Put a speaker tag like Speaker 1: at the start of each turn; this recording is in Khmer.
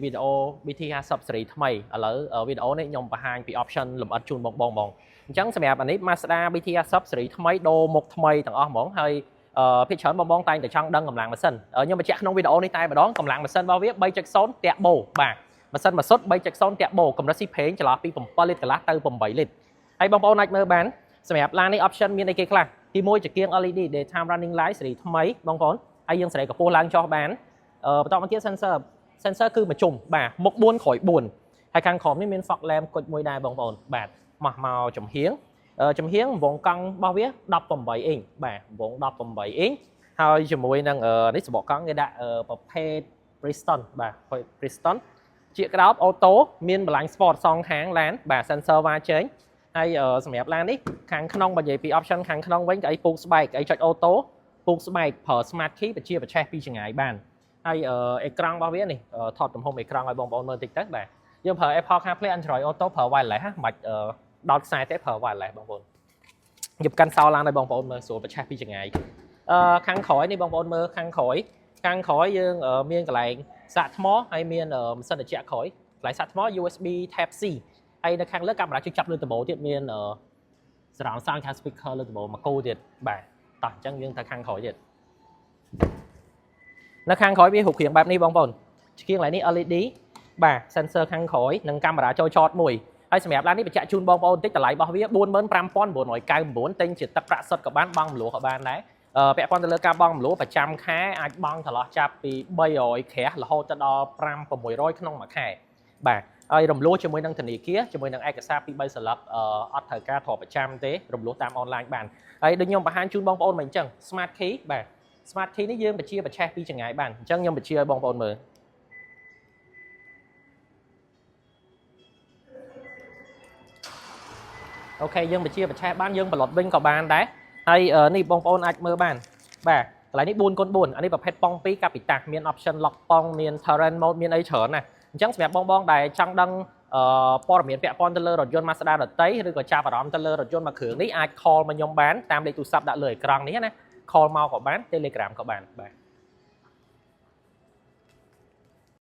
Speaker 1: video BT sub សេរីថ្មីឥឡូវវីដេអូនេះខ្ញុំបង្ហាញពី option លម្អិតជូនបងអញ្ចឹងសម្រាប់អានេះ Mazda BT sub សេរីថ្មីដូរមុខថ្មីទាំងអស់ហ្មងហើយភាគច្រើនបងតែងតែចង់ដឹងកម្លាំងម៉ាស៊ីនខ្ញុំបញ្ជាក់ក្នុងវីដេអូនេះតែម្ដងកម្លាំងម៉ាស៊ីនរបស់វា 3.0 តាក់បូបាទម៉ាស៊ីនម៉ាស៊ុត 3.0 តាក់បូកម្រិតស៊ីប្រេងចន្លោះពី 7 លីត្រកន្លះទៅ 8 លីត្រហើយបងប្អូនអាចមើលបានសម្រាប់ឡាននេះ option មានអីគេខ្លះទី1ជាគៀង LED daytime running light សេរីថ្មីបងប្អូនហើយយើងសេរីកម្ពស់ឡើងចុះបានបន្តមកទៀត sensor គឺមួយជុំបាទមុខ4ក្រោយ4ហើយខាងក្រោមនេះមាន fog lamp គុជមួយដែរបងប្អូនបាទមកចំហៀងវងកង់របស់វា18អ៊ីងបាទវង18អ៊ីងហើយជាមួយនឹងនេះសំបកកង់គេដាក់ប្រភេទ Bristol បាទ Bristol ជាក្រោបអូតូមានបលាញ់ sport សងខាងឡានបាទ sensor វ៉ាចេញហើយសម្រាប់ឡាននេះខាងក្នុងបើនិយាយពី option ខាងក្នុងវិញអីពូកស្បែកអីចុចអូតូពូកស្បែកប្រើ smart key បញ្ជាប្រឆេះពីចម្ងាយបានហើយអេក្រង់របស់វានេះថតទំហំអេក្រង់ឲ្យបងប្អូនមើលតិចទៅបាទយើងប្រើ Apple CarPlay Android Auto ប្រើ wireless ហ្នឹងមិនដោតខ្សែទេប្រើ wireless បងប្អូនខ្ញុំកាន់សោឡានឲ្យបងប្អូនមើលស្រួលប្រឆេះពីចម្ងាយខាងក្រោយនេះបងប្អូនមើលខាងក្រោយយើងមានកន្លែងសាកថ្មហើយមានម៉ាស៊ីនត្រជាក់ក្រោយកន្លែងសាកថ្ម USB Type C ហើយនៅខាងលើកាមេរ៉ាជួយចាប់លើដំបូលទៀតមាន surround sound ខាង speaker លើដំបូលមកគោទៀតបាទតោះអញ្ចឹងយើងទៅខាងក្រោយទៀតនៅខាងក្រោយវារូបរាងបែបនេះបងប្អូនជាងកន្លែងនេះ LED បាទ sensor ខាងក្រោយនិងកាមេរ៉ាចូលចតមួយហើយសម្រាប់ឡាននេះបញ្ជាក់ជូនបងប្អូនតិចតម្លៃរបស់វា 45,999 ទិញជាទឹកប្រាក់សុទ្ធក៏បានបង់ម្លោះក៏បានដែរពាក់ព័ន្ធទៅលើការបង់ម្លោះប្រចាំខែអាចបង់ចន្លោះចាប់ពី300ក្រាស់រហូតដល់5-600ក្នុងមួយខែបាទហើយរំលោះជាមួយនឹងធនាគារជាមួយនឹងឯកសារពី3សន្លឹកអត់ត្រូវការធរប្រចាំទេរំលោះតាមអនឡាញបានហើយដូចខ្ញុំបង្ហាញជូនបងប្អូនមិនអញ្ចឹង smart key បាទ smart key នេះយើងបញ្ជាប្រឆេះពីចម្ងាយបានអញ្ចឹងខ្ញុំបញ្ជាឲ្យបងប្អូនមើលអូខេយើងបញ្ជាប្រឆេះបានយើងបន្លត់វិញក៏បានដែរហើយនេះបងប្អូនអាចមើលបានបាទកន្លែងនេះ 4x4 អានេះប្រភេទប៉ង2កាពីតាមាន option lock ប៉ងមាន terrain mode មានអីច្រើនណាអញ្ចឹងសម្រាប់បងដែលចង់ដឹងព័ត៌មានពាក់ព័ន្ធទៅលើរថយន្ត Mazda ដទៃឬក៏ចាប់អារម្មណ៍ទៅលើរថយន្តមួយគ្រឿងនេះអាច call មកខ្ញុំបានតាមលេខទូរស័ព្ទដាក់លើអេក្រង់នេះណា call មកក៏បាន Telegram ក៏បានបាទ